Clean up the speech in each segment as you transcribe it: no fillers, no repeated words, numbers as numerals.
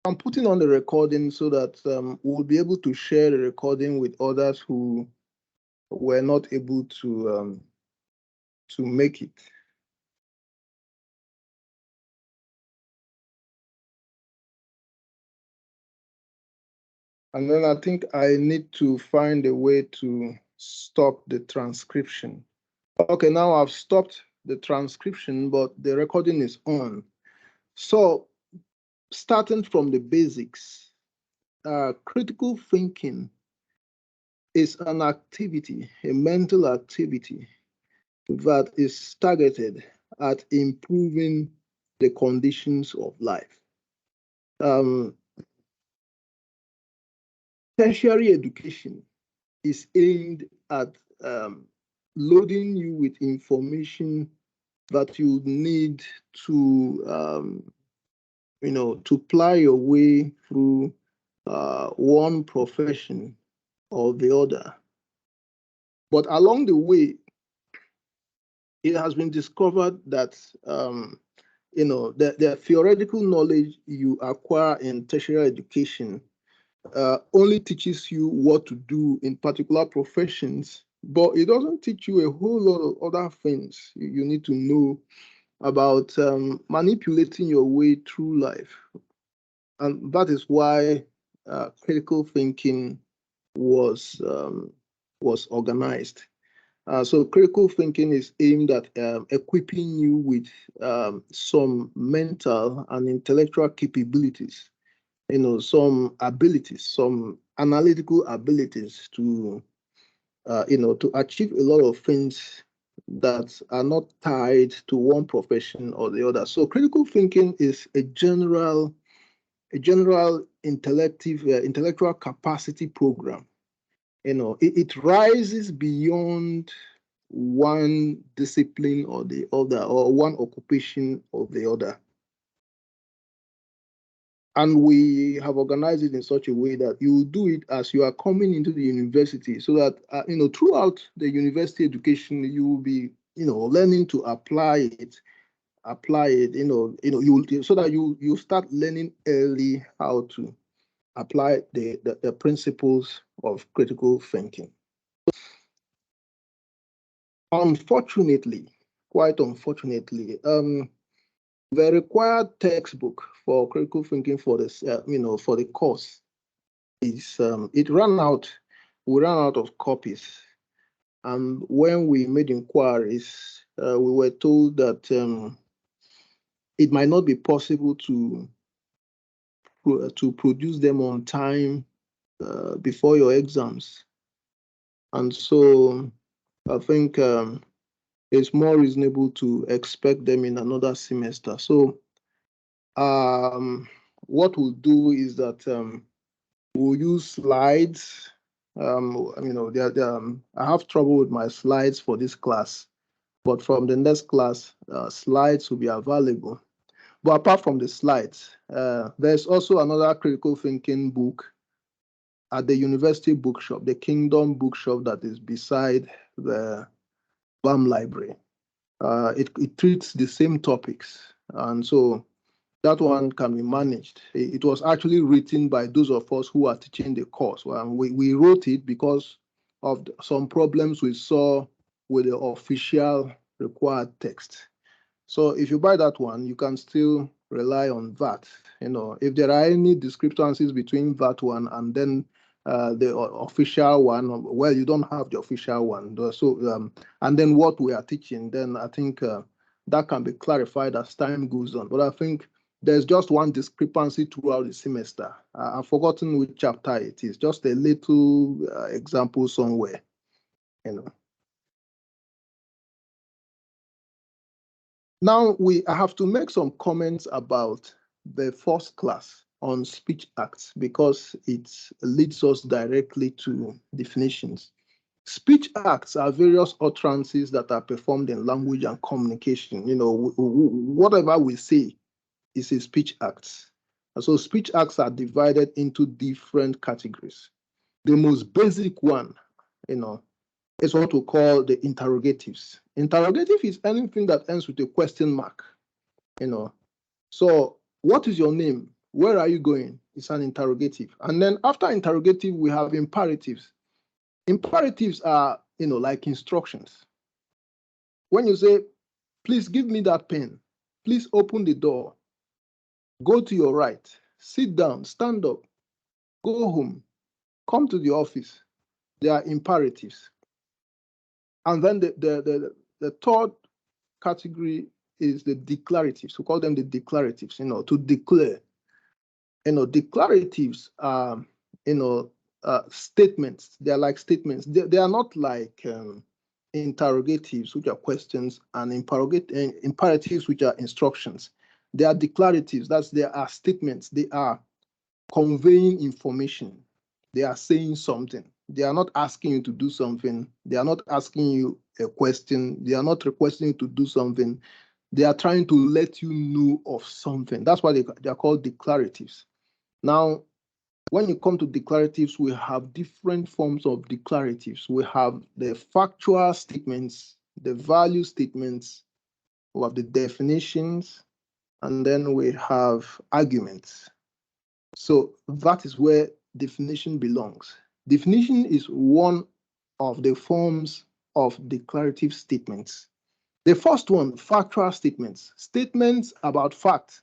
I'm putting on the recording so that we'll be able to share the recording with others who were not able to make it. And then I think I need to find a way to stop the transcription. Okay, now I've stopped the transcription, but the recording is on. So starting from the basics, critical thinking is an activity, a mental activity that is targeted at improving the conditions of life. Tertiary education is aimed at loading you with information that you need to, to ply your way through one profession or the other. But along the way, it has been discovered that the theoretical knowledge you acquire in tertiary education only teaches you what to do in particular professions, but it doesn't teach you a whole lot of other things you need to know about manipulating your way through life. And that is why critical thinking was organized. So critical thinking is aimed at equipping you with some mental and intellectual capabilities, some abilities, some analytical abilities to achieve a lot of things that are not tied to one profession or the other. So critical thinking is a general intellectual capacity program. It rises beyond one discipline or the other, or one occupation or the other. And we have organized it in such a way that you do it as you are coming into the university, so that throughout the university education you will be learning to apply it, so that you start learning early how to apply the principles of critical thinking. Unfortunately, quite unfortunately, the required textbook for critical thinking for this, for the course is it ran out. We ran out of copies, and when we made inquiries, we were told that it might not be possible to produce them on time before your exams, and so I think it's more reasonable to expect them in another semester. So what we'll do is that we'll use slides. I have trouble with my slides for this class, but from the next class, slides will be available. But apart from the slides, there's also another critical thinking book at the university bookshop, the Kingdom Bookshop, that is beside the BAM library. It treats the same topics, and so that one can be managed. It was actually written by those of us who are teaching the course. We wrote it because of some problems we saw with the official required text. So if you buy that one, you can still rely on that. If there are any discrepancies between that one and then the official one, well, you don't have the official one. So and then what we are teaching, then I think that can be clarified as time goes on. But I think there's just one discrepancy throughout the semester. I've forgotten which chapter it is. Just a little example somewhere. Now I have to make some comments about the first class on speech acts because it leads us directly to definitions. Speech acts are various utterances that are performed in language and communication. Whatever we say is a speech act. And so speech acts are divided into different categories. The most basic one, is what we call the interrogatives. Interrogative is anything that ends with a question mark. So, what is your name? Where are you going? It's an interrogative. And then after interrogative, we have imperatives. Imperatives are, like instructions. When you say, please give me that pen, please open the door, go to your right, sit down, stand up, go home, come to the office, they are imperatives. And then the third category is the declaratives. We call them the declaratives, to declare. Declaratives are, statements. They are like statements. They are not like interrogatives, which are questions, and imperatives, which are instructions. They are declaratives. They are statements. They are conveying information. They are saying something. They are not asking you to do something. They are not asking you a question. They are not requesting you to do something. They are trying to let you know of something. That's why they are called declaratives. Now, when you come to declaratives, we have different forms of declaratives. We have the factual statements, the value statements, we have the definitions, and then we have arguments. So that is where definition belongs. Definition is one of the forms of declarative statements. The first one, factual statements, statements about fact.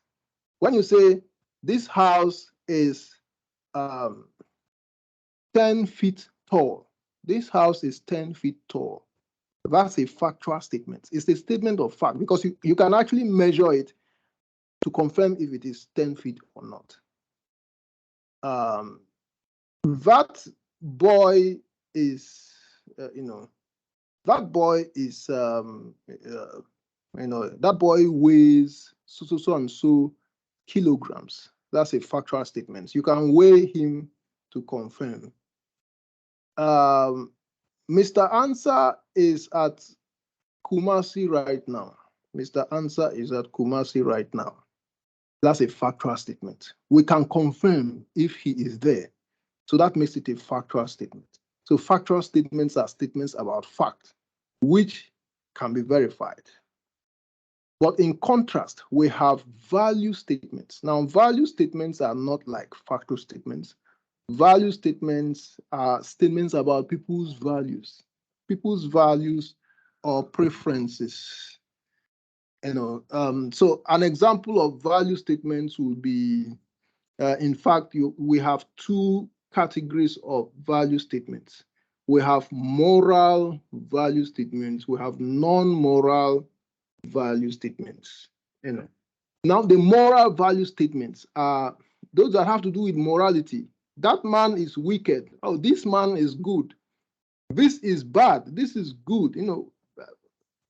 When you say this house is 10 feet tall, this house is 10 feet tall, that's a factual statement. It's a statement of fact because you can actually measure it to confirm if it is 10 feet or not. That boy is, that boy is, that boy weighs so and so kilograms. That's a factual statement. You can weigh him to confirm. Mr. Answer is at Kumasi right now. Mr. Answer is at Kumasi right now. That's a factual statement. We can confirm if he is there. So that makes it a factual statement. So factual statements are statements about fact, which can be verified. But in contrast, we have value statements. Now, value statements are not like factual statements. Value statements are statements about people's values or preferences. So an example of value statements would be, in fact, we have two categories of value statements. We have moral value statements. We have non-moral value statements. Now, the moral value statements are those that have to do with morality. That man is wicked. Oh, this man is good. This is bad. This is good.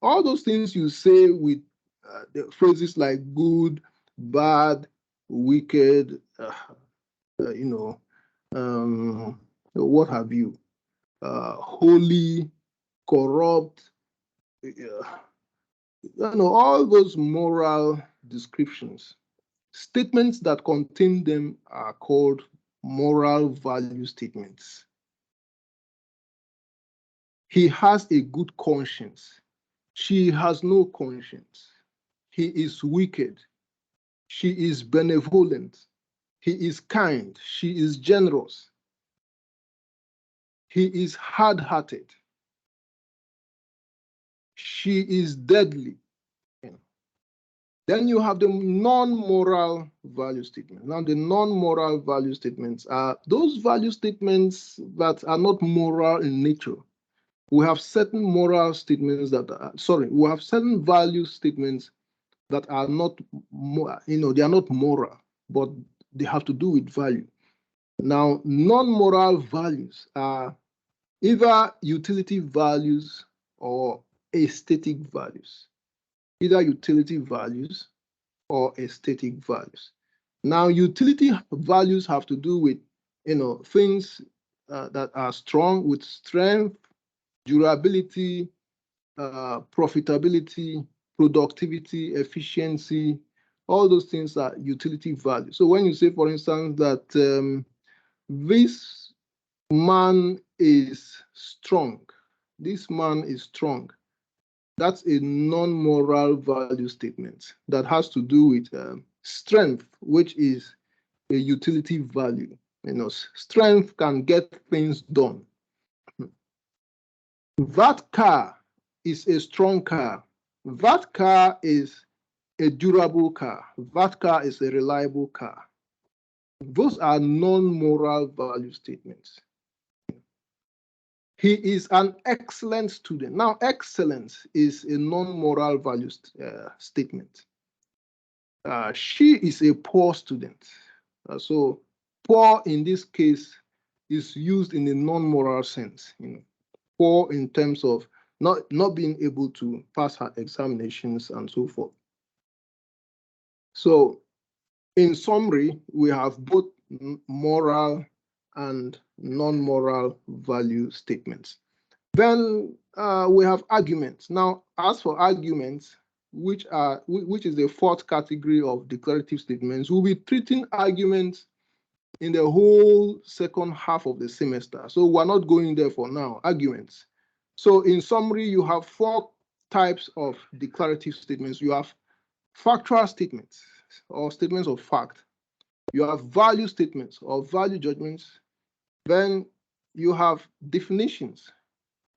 All those things you say with the phrases like good, bad, wicked, what have you, holy, corrupt, all those moral descriptions. Statements that contain them are called moral value statements. He has a good conscience. She has no conscience. He is wicked. She is benevolent. He is kind. She is generous. He is hard-hearted. She is deadly. Then you have the non-moral value statements. Now, the non-moral value statements are those value statements that are not moral in nature. We have certain moral statements we have certain value statements that are not, they are not moral, but they have to do with value. Now, non-moral values are either utility values or aesthetic values. Either utility values or aesthetic values. Now, utility values have to do with, things that are strong, with strength, durability, profitability, productivity, efficiency. All those things are utility values. So when you say, for instance, that this man is strong, this man is strong, that's a non-moral value statement that has to do with strength, which is a utility value. Strength can get things done. That car is a strong car. That car is a durable car. That car is a reliable car. Those are non-moral value statements. He is an excellent student. Now, excellence is a non-moral value statement. She is a poor student. So poor in this case is used in a non-moral sense. Poor in terms of not being able to pass her examinations and so forth. So in summary, we have both moral and non-moral value statements. Then we have arguments. Now, as for arguments, which is the fourth category of declarative statements, we'll be treating arguments in the whole second half of the semester. So we're not going there for now, arguments. So in summary, you have four types of declarative statements. You have factual statements or statements of fact. You have value statements or value judgments. Then you have definitions,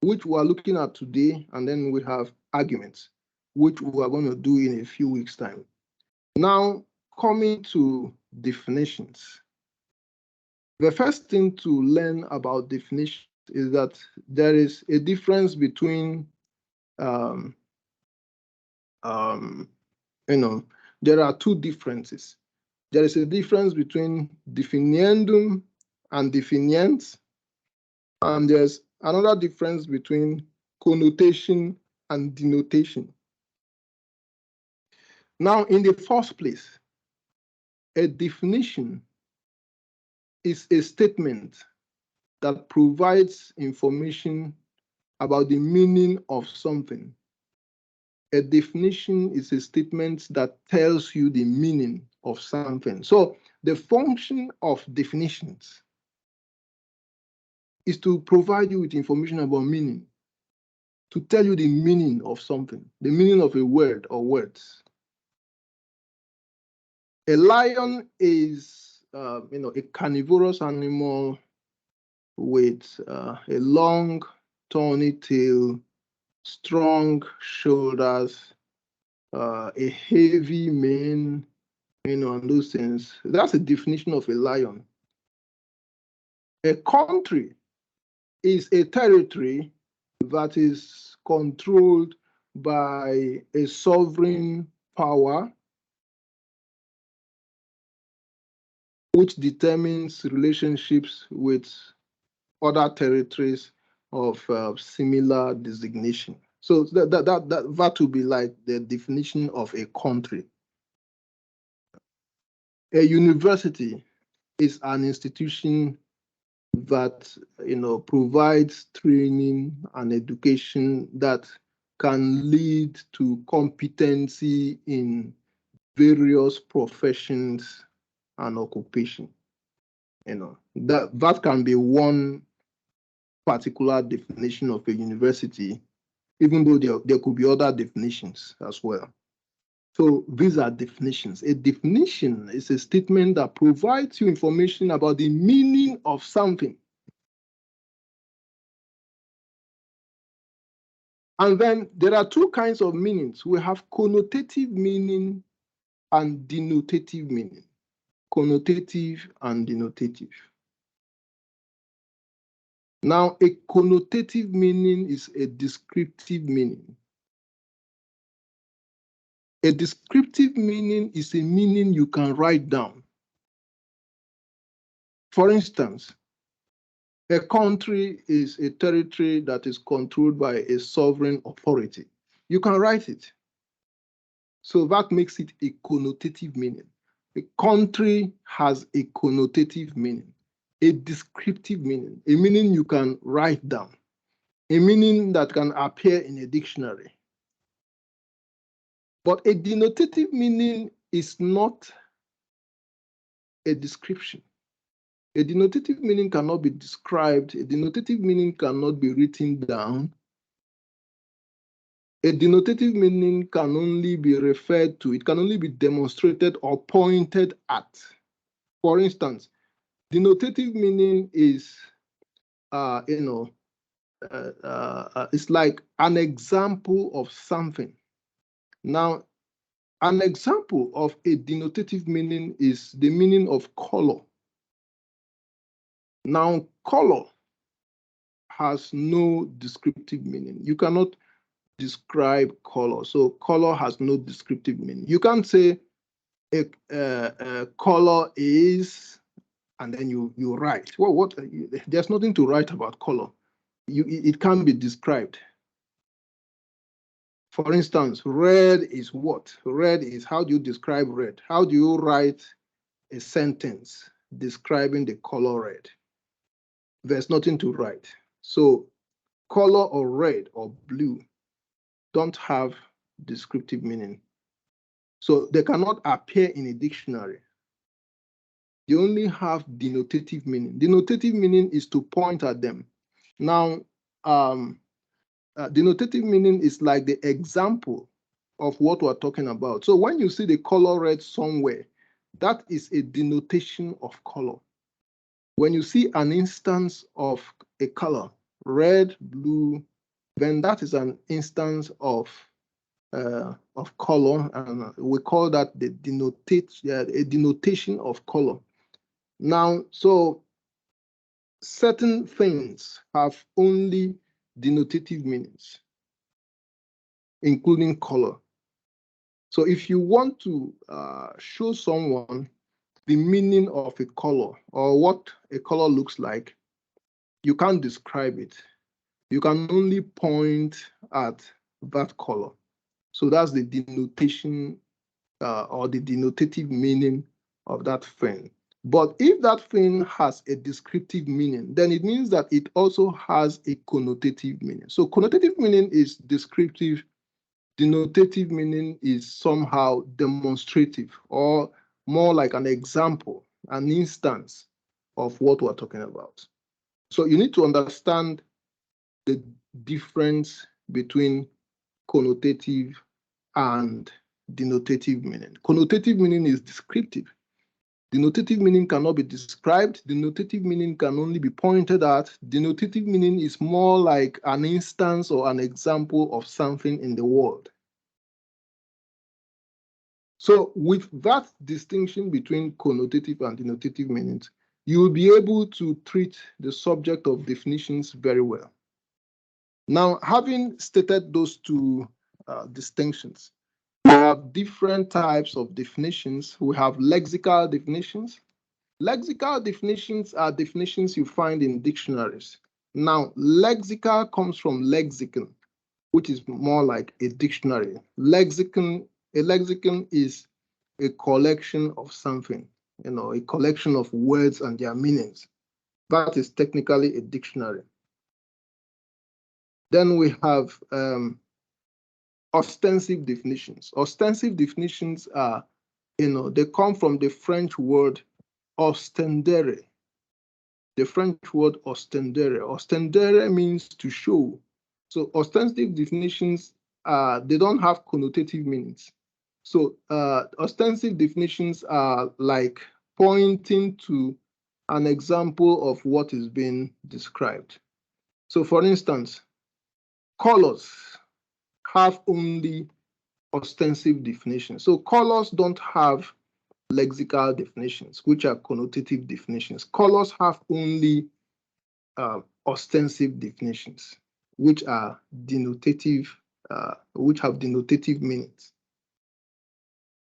which we are looking at today, and then we have arguments, which we are going to do in a few weeks' time. Now, coming to definitions. The first thing to learn about definitions is that there is a difference between, there are two differences. There is a difference between definiendum and definiens, and there's another difference between connotation and denotation. Now, in the first place, a definition is a statement that provides information about the meaning of something. A definition is a statement that tells you the meaning of something. So the function of definitions is to provide you with information about meaning, to tell you the meaning of something, the meaning of a word or words. A lion is, a carnivorous animal with a long, tawny tail, strong shoulders, a heavy mane, and those things. That's a definition of a lion. A country is a territory that is controlled by a sovereign power which determines relationships with other territories of similar designation. So that would be like the definition of a country. A university is an institution that provides training and education that can lead to competency in various professions and occupation. That can be one particular definition of a university, even though there could be other definitions as well. So these are definitions. A definition is a statement that provides you information about the meaning of something. And then there are two kinds of meanings. We have connotative meaning and denotative meaning. Connotative and denotative. Now, a connotative meaning is a descriptive meaning. A descriptive meaning is a meaning you can write down. For instance, a country is a territory that is controlled by a sovereign authority. You can write it. So that makes it a connotative meaning. A country has a connotative meaning, a descriptive meaning, a meaning you can write down, a meaning that can appear in a dictionary. But a denotative meaning is not a description. A denotative meaning cannot be described. A denotative meaning cannot be written down. A denotative meaning can only be referred to. It can only be demonstrated or pointed at. For instance, denotative meaning is, it's like an example of something. Now, an example of a denotative meaning is the meaning of color. Now, color has no descriptive meaning. You cannot describe color. So color has no descriptive meaning. You can't say a color is, and then you write. Well, there's nothing to write about color. It can be described. For instance, red is what? Red is, how do you describe red? How do you write a sentence describing the color red? There's nothing to write. So color or red or blue don't have descriptive meaning. So they cannot appear in a dictionary. They only have denotative meaning. Denotative meaning is to point at them. Now, denotative meaning is like the example of what we're talking about. So when you see the color red somewhere, that is a denotation of color. When you see an instance of a color, red, blue, then that is an instance of color, and we call that a denotation of color. Now, so certain things have only denotative meanings, including color. So if you want to show someone the meaning of a color or what a color looks like, you can't describe it. You can only point at that color. So that's the denotation or the denotative meaning of that thing. But if that thing has a descriptive meaning, then it means that it also has a connotative meaning. So connotative meaning is descriptive. Denotative meaning is somehow demonstrative, or more like an example, an instance of what we're talking about. So you need to understand the difference between connotative and denotative meaning. Connotative meaning is descriptive. Denotative meaning cannot be described. Denotative meaning can only be pointed at. Denotative meaning is more like an instance or an example of something in the world. So with that distinction between connotative and denotative meanings, you will be able to treat the subject of definitions very well. Now, having stated those two distinctions, we have different types of definitions. We have lexical definitions. Lexical definitions are definitions you find in dictionaries. Now, lexical comes from lexicon, which is more like a dictionary. A lexicon is a collection of something, a collection of words and their meanings. That is technically a dictionary. Then we have ostensive definitions. Ostensive definitions are, they come from the French word ostendere. The French word ostendere. Ostendere means to show. So ostensive definitions, they don't have connotative meanings. So ostensive definitions are like pointing to an example of what is being described. So for instance, colors have only ostensive definitions. So colors don't have lexical definitions, which are connotative definitions. Colors have only ostensive definitions, which are denotative, which have denotative meanings.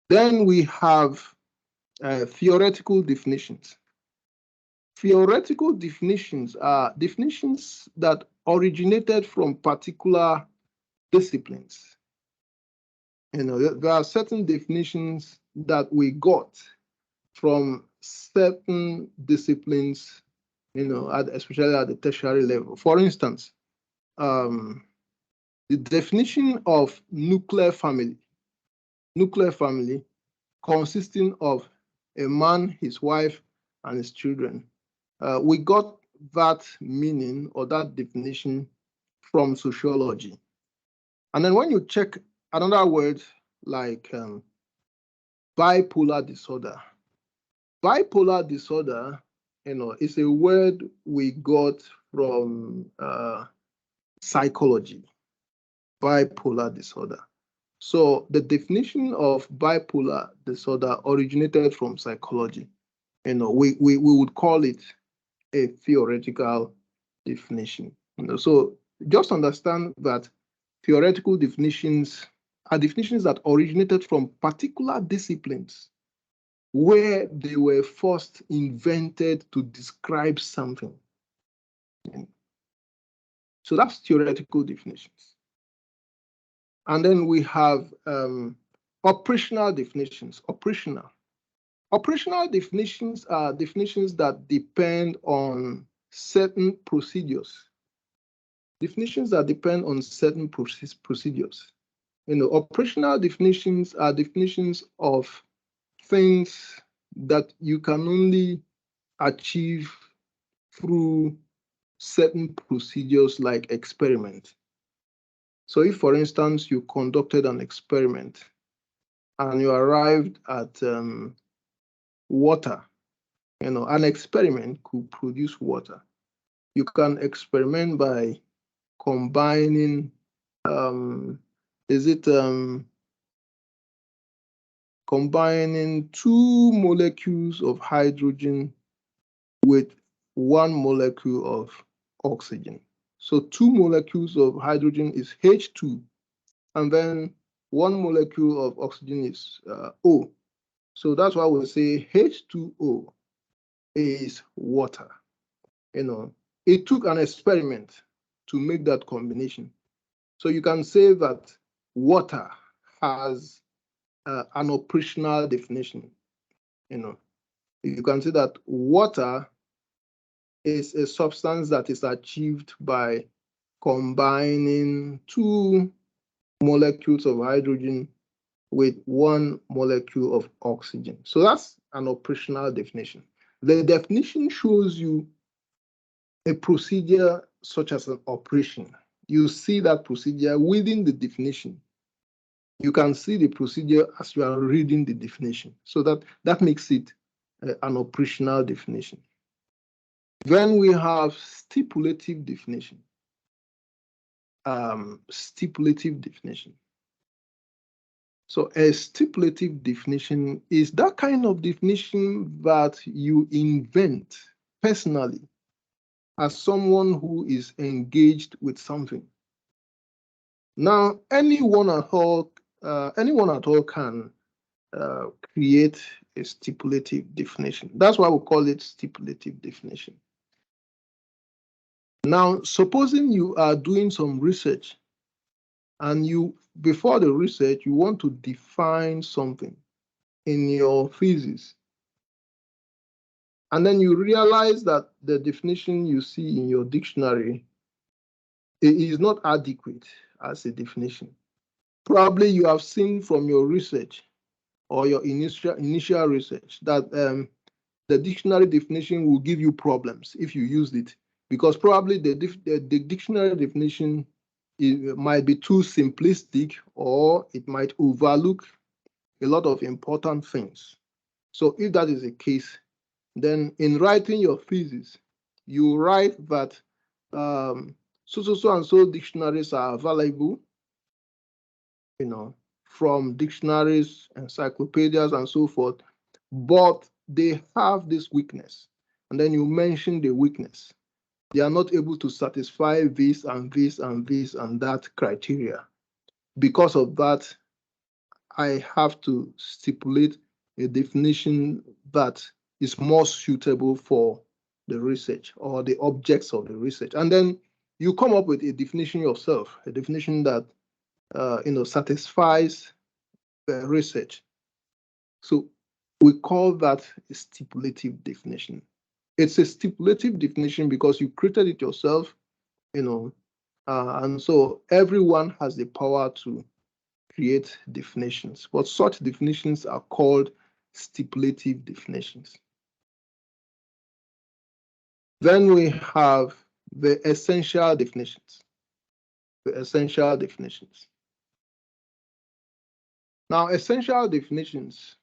Then we have theoretical definitions. Theoretical definitions are definitions that originated from particular disciplines. There are certain definitions that we got from certain disciplines, especially at the tertiary level. For instance, the definition of nuclear family consisting of a man, his wife, and his children. We got that meaning or that definition from sociology. And then when you check another word like bipolar disorder, Bipolar disorder, is a word we got from psychology. Bipolar disorder. So the definition of bipolar disorder originated from psychology. We would call it a theoretical definition. So just understand that theoretical definitions are definitions that originated from particular disciplines where they were first invented to describe something. So that's theoretical definitions. And then we have operational definitions. Operational definitions are definitions that depend on certain procedures. Definitions that depend on certain procedures. Operational definitions are definitions of things that you can only achieve through certain procedures like experiment. So if, for instance, you conducted an experiment and you arrived at water, an experiment could produce water. You can experiment by combining, combining 2 molecules of hydrogen with 1 molecule of oxygen. So 2 molecules of hydrogen is H2, and then 1 molecule of oxygen is O. So that's why we say H2O is water. It took an experiment to make that combination. So you can say that water has an operational definition. You can say that water is a substance that is achieved by combining 2 molecules of hydrogen with 1 molecule of oxygen. So that's an operational definition. The definition shows you a procedure such as an operation. You see that procedure within the definition. You can see the procedure as you are reading the definition. So that makes it an operational definition. Then we have stipulative definition. Stipulative definition. So a stipulative definition is that kind of definition that you invent personally as someone who is engaged with something. Now, anyone at all can create a stipulative definition. That's why we call it stipulative definition. Now, supposing you are doing some research and before the research, you want to define something in your thesis. And then you realize that the definition you see in your dictionary is not adequate as a definition. Probably you have seen from your research or your initial research that the dictionary definition will give you problems if you used it, because probably the dictionary definition might be too simplistic, or it might overlook a lot of important things. So if that is the case, then in writing your thesis, you write that so and so dictionaries are available, from dictionaries, encyclopedias, and so forth, but they have this weakness. And then you mention the weakness. They are not able to satisfy this and this and this and that criteria. Because of that, I have to stipulate a definition that is more suitable for the research or the objects of the research. And then you come up with a definition yourself, a definition that satisfies the research. So we call that a stipulative definition. It's a stipulative definition because you created it yourself, and so everyone has the power to create definitions, but such definitions are called stipulative definitions. Then we have the essential definitions. The essential definitions. Now, essential definitions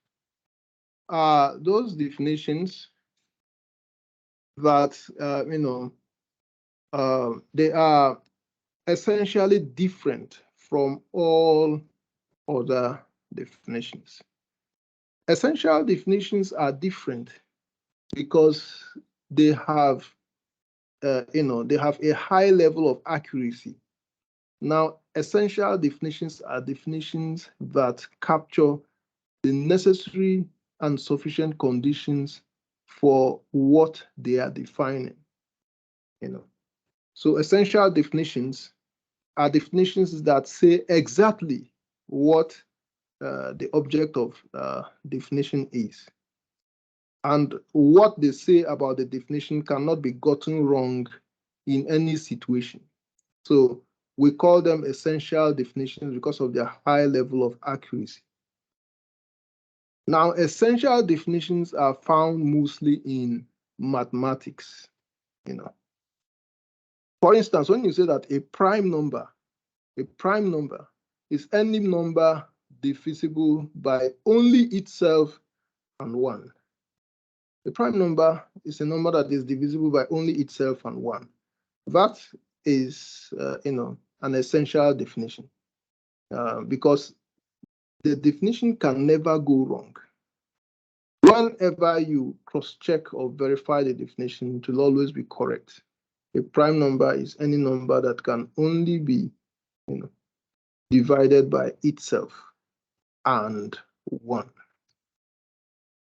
are those definitions that, they are essentially different from all other definitions. Essential definitions are different because they have, they have a high level of accuracy. Now, essential definitions are definitions that capture the necessary and sufficient conditions for what they are defining. So essential definitions are definitions that say exactly what the object of definition is. And what they say about the definition cannot be gotten wrong in any situation. So we call them essential definitions because of their high level of accuracy. Now, essential definitions are found mostly in mathematics. For instance, when you say that a prime number is any number divisible by only itself and 1. A prime number is a number that is divisible by only itself and 1. That is, an essential definition because the definition can never go wrong. Whenever you cross-check or verify the definition, it will always be correct. A prime number is any number that can only be, divided by itself and 1.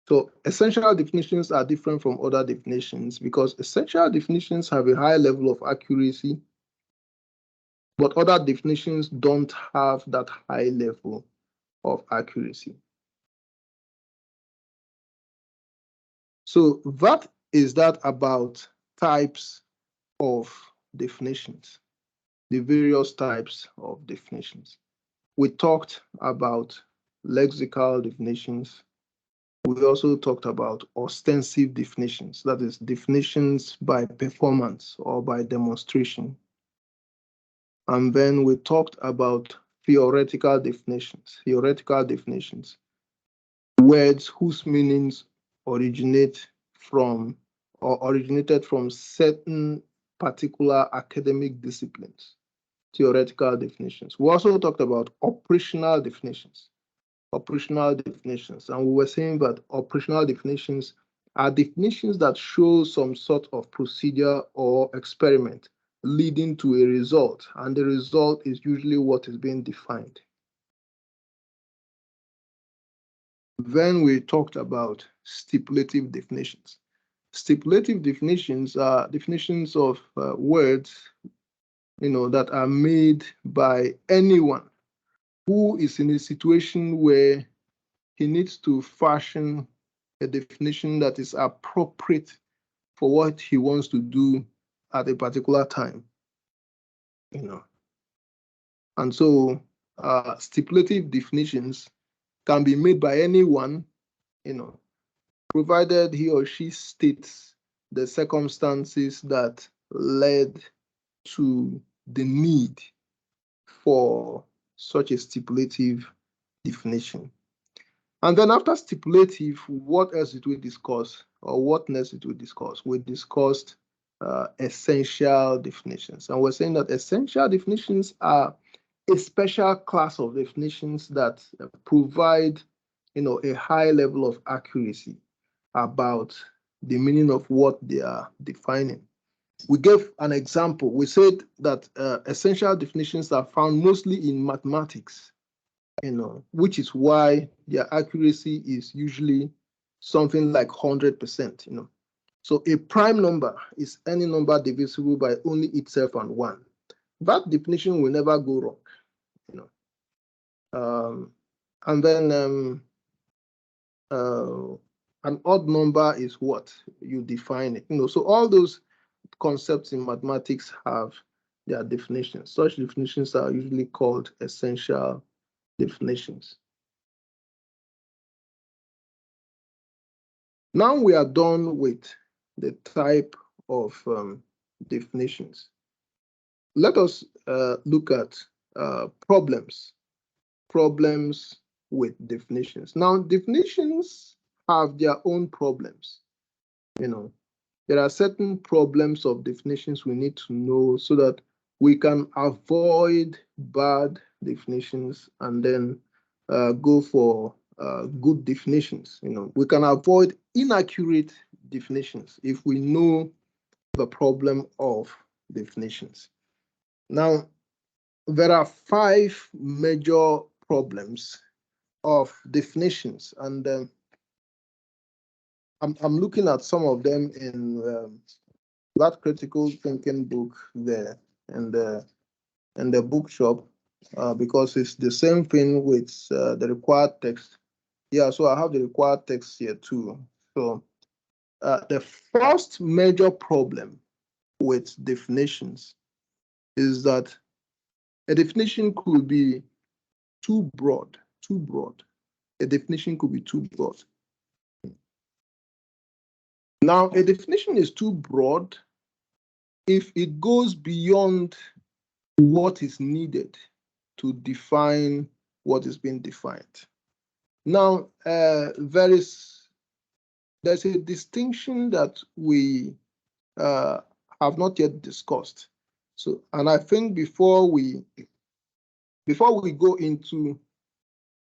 So essential definitions are different from other definitions because essential definitions have a high level of accuracy, but other definitions don't have that high level of accuracy. So that is that about types of definitions, the various types of definitions. We talked about lexical definitions. We also talked about ostensive definitions, that is, definitions by performance or by demonstration. And then we talked about theoretical definitions, words whose meanings originated from certain particular academic disciplines, theoretical definitions. We also talked about operational definitions, and we were saying that operational definitions are definitions that show some sort of procedure or experiment leading to a result, and the result is usually what is being defined. Then we talked about stipulative definitions. Stipulative definitions are definitions of words, that are made by anyone who is in a situation where he needs to fashion a definition that is appropriate for what he wants to do at a particular time. And so stipulative definitions can be made by anyone, provided he or she states the circumstances that led to the need for such a stipulative definition. And then after stipulative, what else did we discuss, or what next did we discuss? We discussed essential definitions, and we're saying that essential definitions are a special class of definitions that provide, a high level of accuracy about the meaning of what they are defining. We gave an example. We said that essential definitions are found mostly in mathematics, which is why their accuracy is usually something like 100%, So a prime number is any number divisible by only itself and 1. That definition will never go wrong, and then an odd number is what you define it. So all those concepts in mathematics have their definitions. Such definitions are usually called essential definitions. Now we are done with the type of definitions. Let us look at problems with definitions. Now, definitions have their own problems. There are certain problems of definitions we need to know so that we can avoid bad definitions and then go for good definitions. We can avoid inaccurate definitions if we know the problem of definitions. Now, there are 5 major problems of definitions, and I'm looking at some of them in that critical thinking book there in the bookshop, because it's the same thing with the required text. Yeah, so I have the required text here too. So the first major problem with definitions is that a definition could be too broad. A definition could be too broad. Now, a definition is too broad if it goes beyond what is needed to define what is being defined. Now, there's a distinction that we have not yet discussed. So, and I think before we go into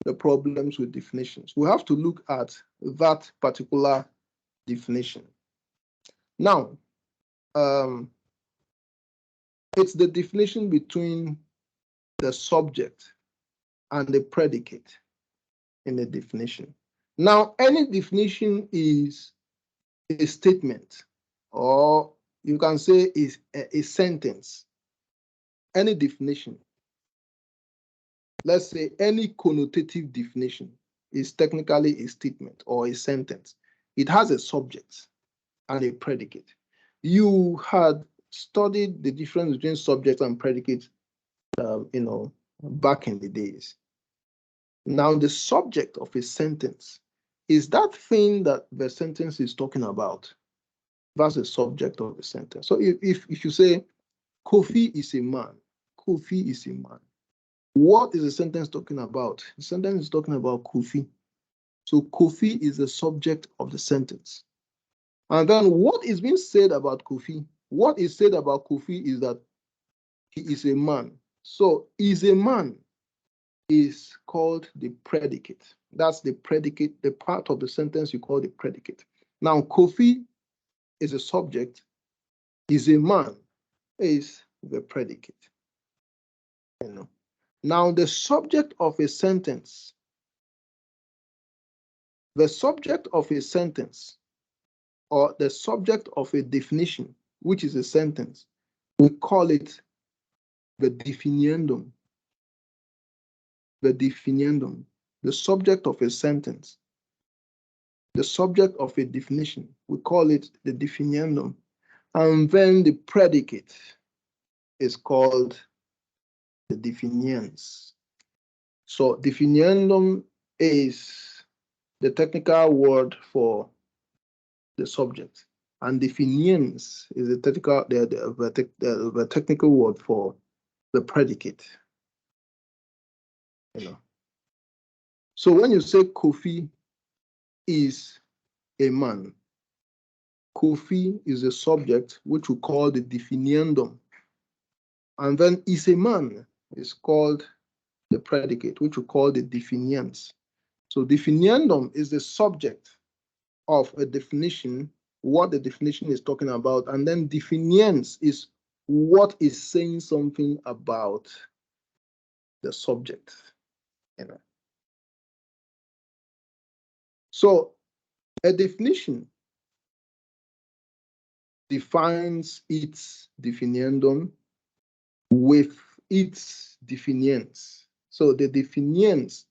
the problems with definitions, we have to look at that particular definition. Now, it's the definition between the subject and the predicate in the definition. Now, any definition is a statement, or you can say is a sentence. Any definition, let's say any connotative definition, is technically a statement or a sentence. It has a subject and a predicate. You had studied the difference between subject and predicate, back in the days. Now, the subject of a sentence is that thing that the sentence is talking about. That's the subject of the sentence. So if you say Kofi is a man, Kofi is a man, what is the sentence talking about? The sentence is talking about Kofi. So Kofi is the subject of the sentence. And then what is being said about Kofi? What is said about Kofi is that he is a man. So is a man is called the predicate. That's the predicate, the part of the sentence you call the predicate. Now, Kofi is a subject, is a man is the predicate. Now, the subject of a sentence, or the subject of a definition, which is a sentence, we call it the definiendum. The definiendum, the subject of a sentence, the subject of a definition, we call it the definiendum. And then the predicate is called the definiens. So definiendum is the technical word for the subject, and definiens is the technical word for the predicate. So when you say Kofi is a man, Kofi is a subject which we call the definiendum, and then is a man is called the predicate, which we call the definiens. So definiendum is the subject of a definition, what the definition is talking about, and then definiens is what is saying something about the subject. So a definition defines its definiendum with its definiens. So the definiens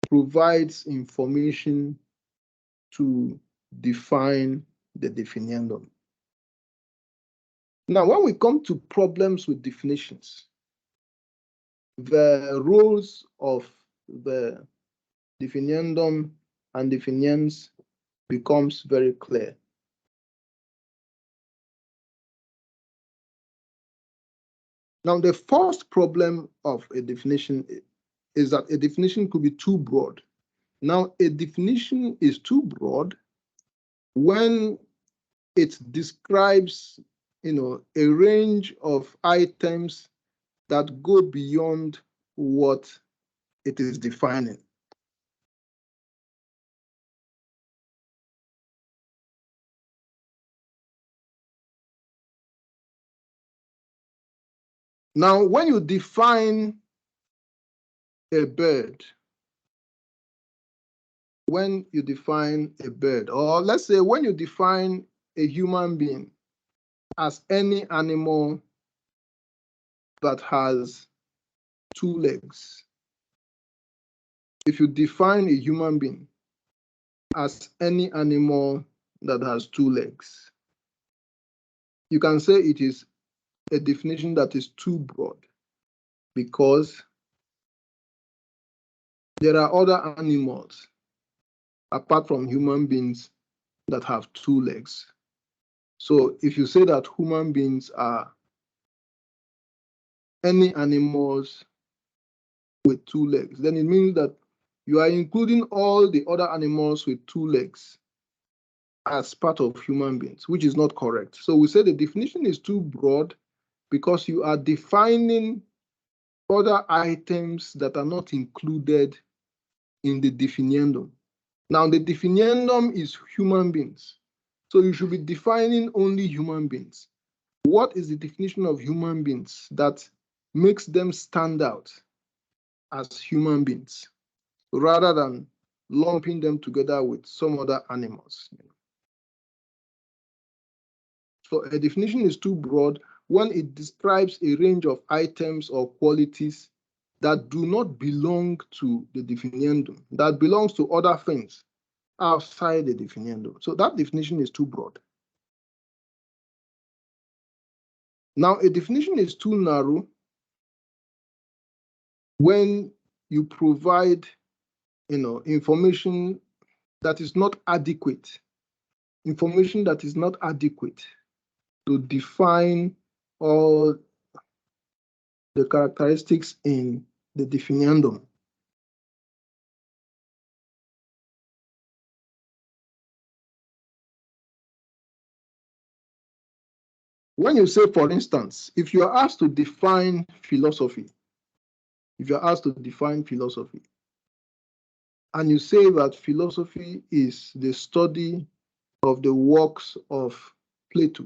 provides information to define the definiendum. Now, when we come to problems with definitions, the roles of the definiendum and definiens becomes very clear. Now, the first problem of a definition is that a definition could be too broad. Now, a definition is too broad when it describes, a range of items that go beyond what it is defining. Now, when you define a bird, or let's say when you define a human being as any animal that has two legs, if you define a human being as any animal that has two legs, you can say it is a definition that is too broad, because there are other animals apart from human beings that have two legs. So if you say that human beings are any animals with two legs, then it means that you are including all the other animals with two legs as part of human beings, which is not correct. So we say the definition is too broad because you are defining other items that are not included in the definiendum. Now, the definiendum is human beings. So you should be defining only human beings. What is the definition of human beings that makes them stand out as human beings, rather than lumping them together with some other animals? So a definition is too broad when it describes a range of items or qualities that do not belong to the definiendum, that belongs to other things outside the definiendum. So that definition is too broad. Now, a definition is too narrow when you provide, information that is not adequate, to define all the characteristics in the definiendum. When you say, for instance, if you are asked to define philosophy, and you say that philosophy is the study of the works of Plato.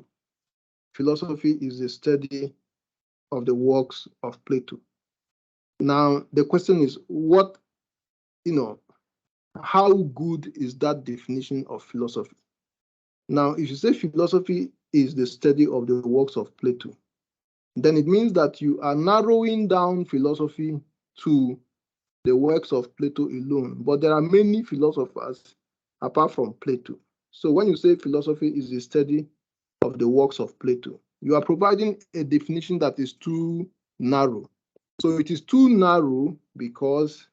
Philosophy is the study of the works of Plato. Now, the question is, how good is that definition of philosophy? Now, if you say philosophy is the study of the works of Plato, then it means that you are narrowing down philosophy to the works of Plato alone. But there are many philosophers apart from Plato. So when you say philosophy is the study of the works of Plato, you are providing a definition that is too narrow. So it is too narrow because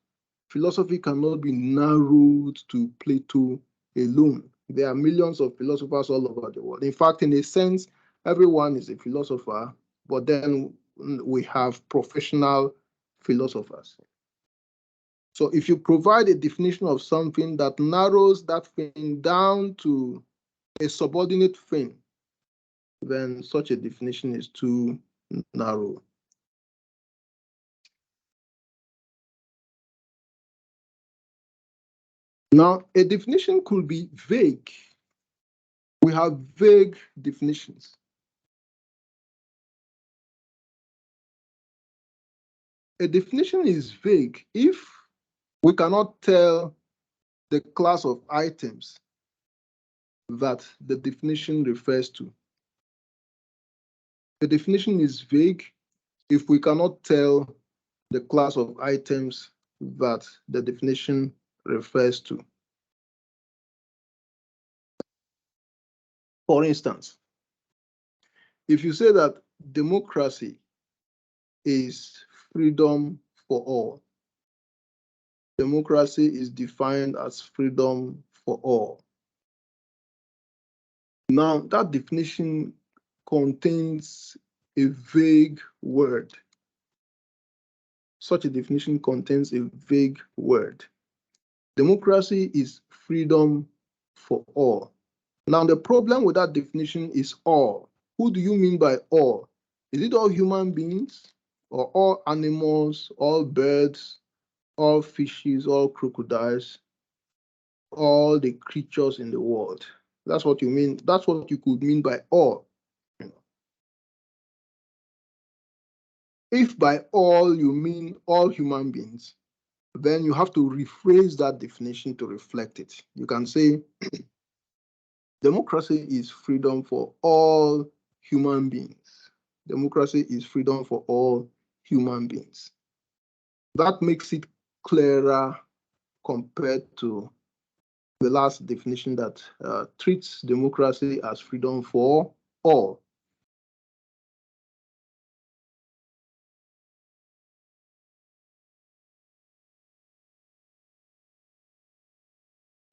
philosophy cannot be narrowed to Plato alone. There are millions of philosophers all over the world. In fact, in a sense, everyone is a philosopher, but then we have professional philosophers. So if you provide a definition of something that narrows that thing down to a subordinate thing, then such a definition is too narrow. Now, a definition could be vague. We have vague definitions. A definition is vague if we cannot tell the class of items that the definition refers to. A definition is vague if we cannot tell the class of items that the definition refers to. For instance, if you say that democracy is freedom for all, democracy is defined as freedom for all. Now, that definition contains a vague word. Such a definition contains a vague word. Democracy is freedom for all. Now, the problem with that definition is all. Who do you mean by all? Is it all human beings, or all animals, all birds, all fishes, all crocodiles, all the creatures in the world? That's what you mean. That's what you could mean by all. If by all you mean all human beings, then you have to rephrase that definition to reflect it. You can say democracy is freedom for all human beings. Democracy is freedom for all human beings. That makes it clearer compared to the last definition that treats democracy as freedom for all.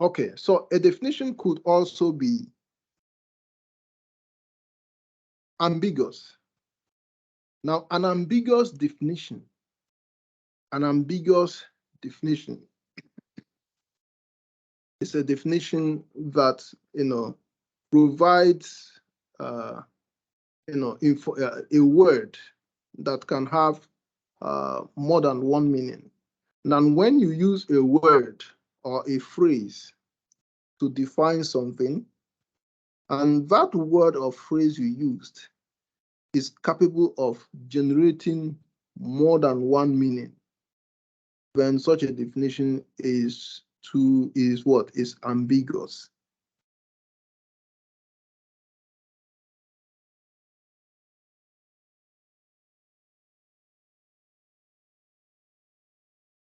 Okay, so a definition could also be ambiguous. Now, an ambiguous definition is a definition that provides a word that can have more than one meaning. Now, when you use a word or a phrase to define something, and that word or phrase you used is capable of generating more than one meaning, then such a definition is ambiguous.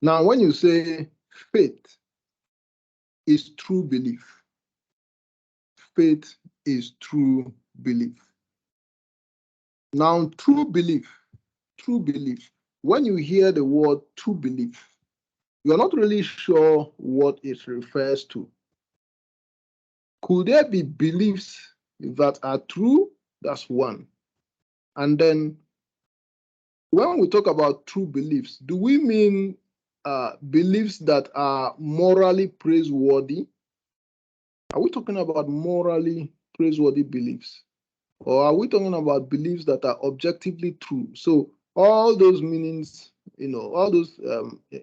Now, when you say faith is true belief, faith is true belief. Now, true belief, when you hear the word true belief, you're not really sure what it refers to. Could there be beliefs that are true? That's one. And then when we talk about true beliefs, do we mean beliefs that are morally praiseworthy? Are we talking about morally praiseworthy beliefs? Or are we talking about beliefs that are objectively true? So all those meanings, all those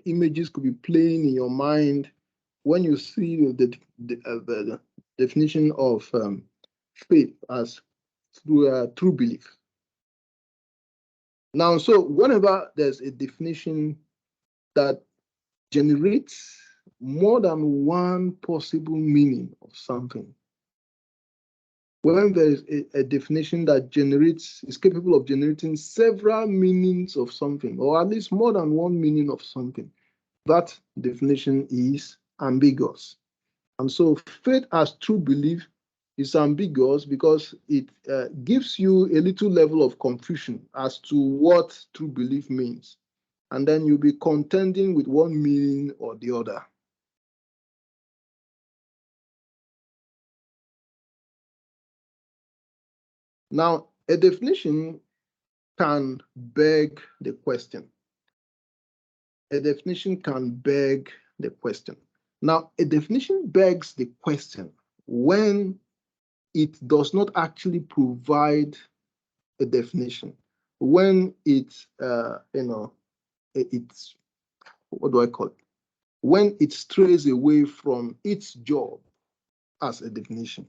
images could be playing in your mind when you see the definition of faith as true belief. Now, so whenever there's a definition that generates more than one possible meaning of something, when there is a definition that is capable of generating several meanings of something, or at least more than one meaning of something, that definition is ambiguous. And so faith as true belief is ambiguous because it gives you a little level of confusion as to what true belief means. And then you'll be contending with one meaning or the other. Now, a definition can beg the question. A definition can beg the question. Now, a definition begs the question when it does not actually provide a definition, when it's what do I call it? When it strays away from its job as a definition.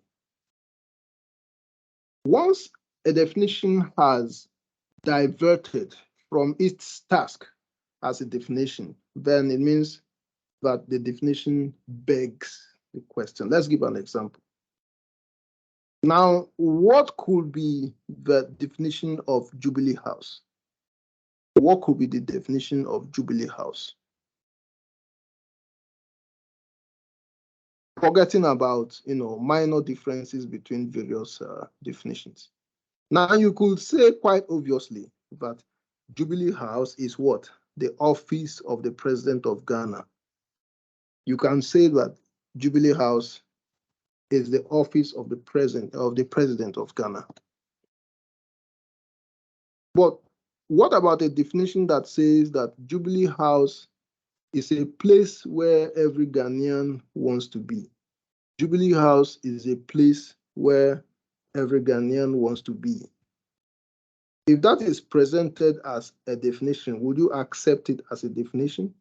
Once a definition has diverted from its task as a definition, then it means that the definition begs the question. Let's give an example. Now, what could be the definition of Jubilee House? What could be the definition of Jubilee House? Forgetting about minor differences between various definitions. Now, you could say quite obviously that Jubilee House is what? The office of the President of Ghana. You can say that Jubilee House is the office of the President of Ghana. But what about a definition that says that Jubilee House is a place where every Ghanaian wants to be. Jubilee House is a place where every Ghanaian wants to be. If that is presented as a definition, would you accept it as a definition?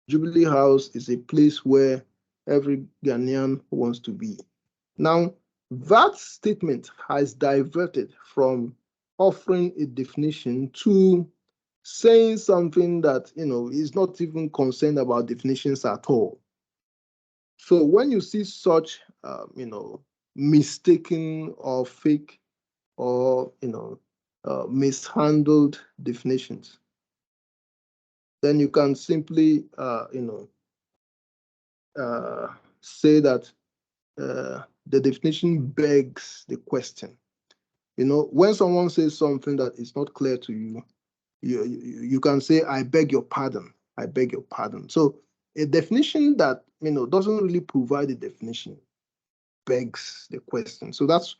Jubilee House is a place where every Ghanaian wants to be. Now, that statement has diverted from offering a definition to saying something that, is not even concerned about definitions at all. So when you see such, mistaken or fake or, mishandled definitions, then you can simply, say that the definition begs the question. When someone says something that is not clear to you, you can say, I beg your pardon. I beg your pardon. So a definition that, doesn't really provide a definition begs the question. So that's,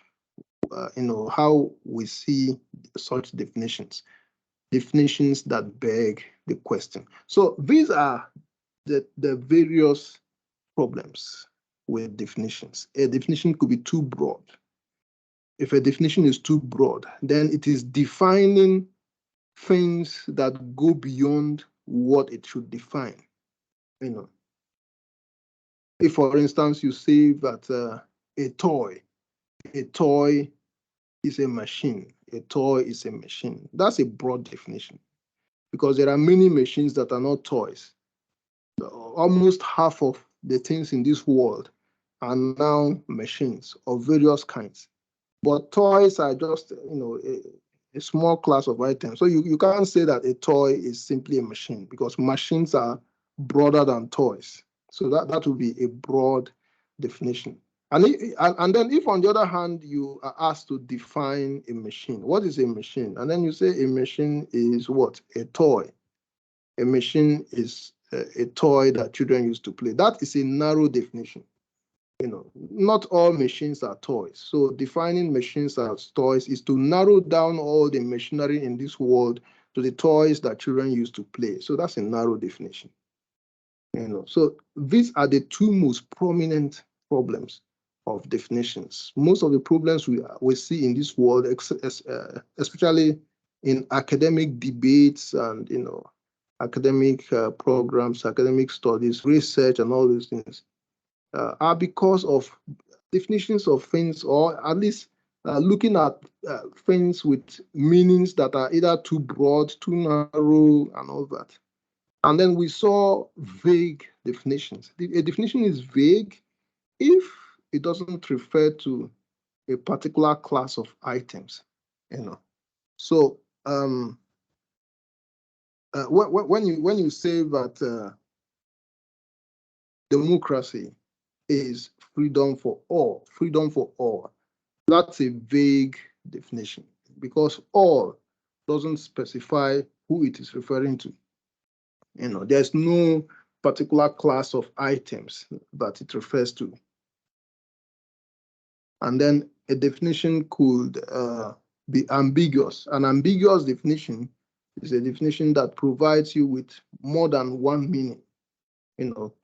how we see such definitions that beg the question. So these are the various problems with definitions. A definition could be too broad. If a definition is too broad, then it is defining things that go beyond what it should define. If, for instance, you say that a toy is a machine. A toy is a machine. That's a broad definition because there are many machines that are not toys. Almost half of the things in this world are now machines of various kinds. But toys are just, a small class of items. So you can't say that a toy is simply a machine because machines are broader than toys. So that would be a broad definition. And then if on the other hand, you are asked to define a machine, what is a machine? And then you say a machine is what? A toy. A machine is a toy that children used to play. That is a narrow definition. Not all machines are toys. So defining machines as toys is to narrow down all the machinery in this world to the toys that children used to play. So that's a narrow definition. So these are the two most prominent problems of definitions. Most of the problems we see in this world, especially in academic debates and academic programs, academic studies, research, and all these things, are because of definitions of things, or at least looking at things with meanings that are either too broad, too narrow, and all that. And then we saw vague definitions. A definition is vague if it doesn't refer to a particular class of items. So when you say that democracy is freedom for all, that's a vague definition because all doesn't specify who it is referring to. There's no particular class of items that it refers to. And then a definition could be ambiguous. An ambiguous definition is a definition that provides you with more than one meaning,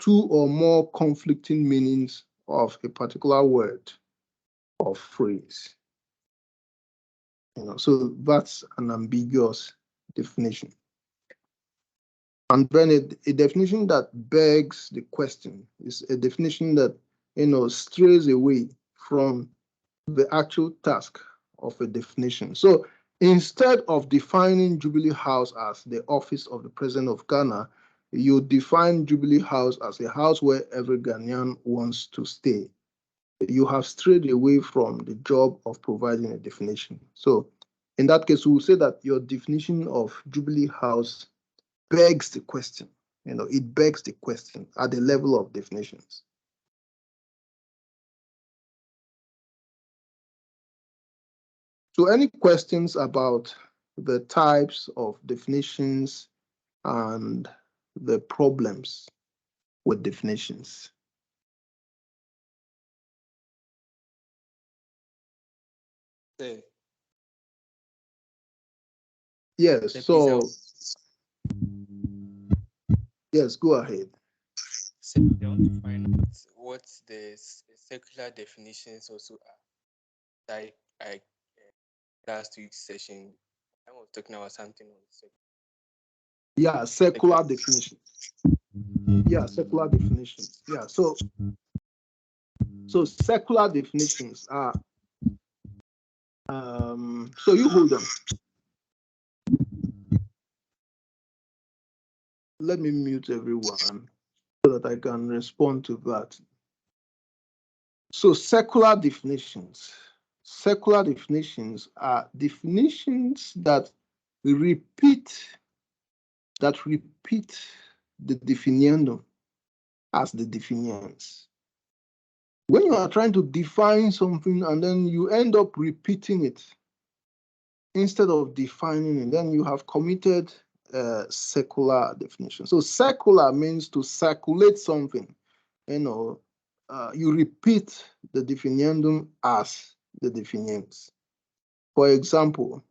two or more conflicting meanings of a particular word or phrase. So that's an ambiguous definition. And then a definition that begs the question is a definition that, strays away from the actual task of a definition. So instead of defining Jubilee House as the office of the President of Ghana, you define Jubilee House as a house where every Ghanaian wants to stay. You have strayed away from the job of providing a definition. So in that case, we will say that your definition of Jubilee House begs the question. It begs the question at the level of definitions. So any questions about the types of definitions and the problems with definitions? Yes, so Yes, go ahead. So they want to find out what the secular definitions also are. I last week's session, I was talking about something on Yeah, secular. secular definition. Yeah, secular definitions. Yeah, so secular definitions are so you hold on. Let me mute everyone so that I can respond to that. So secular definitions are definitions that repeat the definiendum as the definiens. When you are trying to define something and then you end up repeating it instead of defining it, then you have committed secular definition. So secular means to circulate something. You repeat the definiendum as the definiens. For example,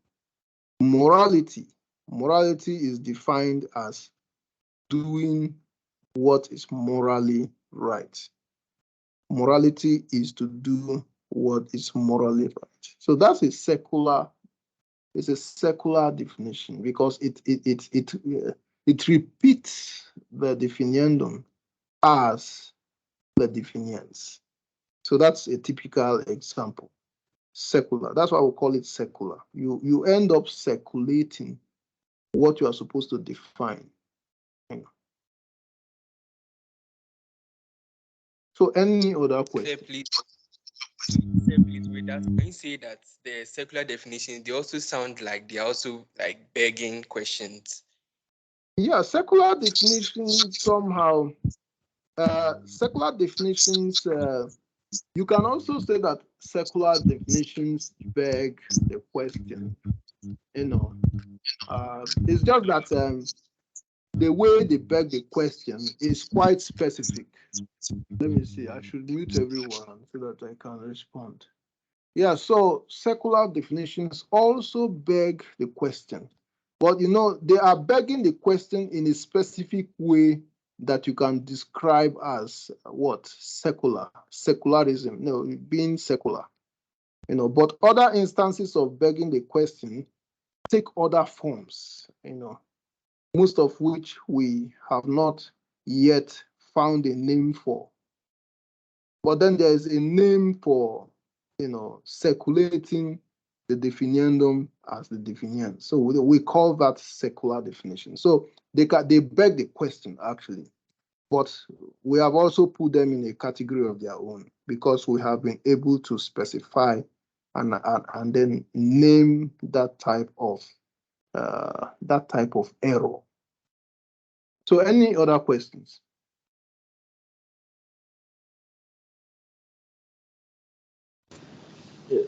morality. Morality is defined as doing what is morally right. Morality is to do what is morally right. So that's a secular definition because it repeats the definiendum as the definiens. So that's a typical example. Secular. That's why we call it secular. You end up circulating what you are supposed to define. So any other question? Please, with that, when you say that the secular definitions, they also sound like they're also like begging questions. Yeah, secular definitions somehow. Secular definitions. You can also say that secular definitions beg the question. It's just that the way they beg the question is quite specific. Let me see. I should mute everyone so that I can respond. Yeah, so secular definitions also beg the question, but they are begging the question in a specific way that you can describe as what? Secularism, being secular. But other instances of begging the question take other forms, most of which we have not yet found a name for. But then there is a name for, circulating the definiendum as the definiens. So we call that secular definition. So they beg the question actually, but we have also put them in a category of their own because we have been able to specify and then name that type of error. So any other questions? Yeah.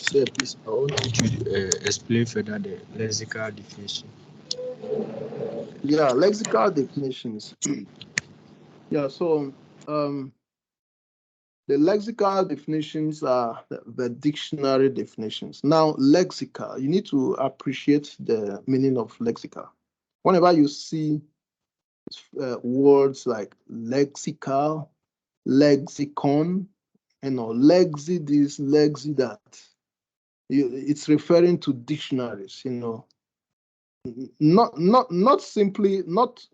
Sir, please, I want you to explain further the lexical definition. Yeah, lexical definitions. Yeah, so the lexical definitions are the dictionary definitions. Now, lexical, you need to appreciate the meaning of lexical. Whenever you see words like lexical, lexicon, lexi this, lexi that, it's referring to dictionaries, not simply not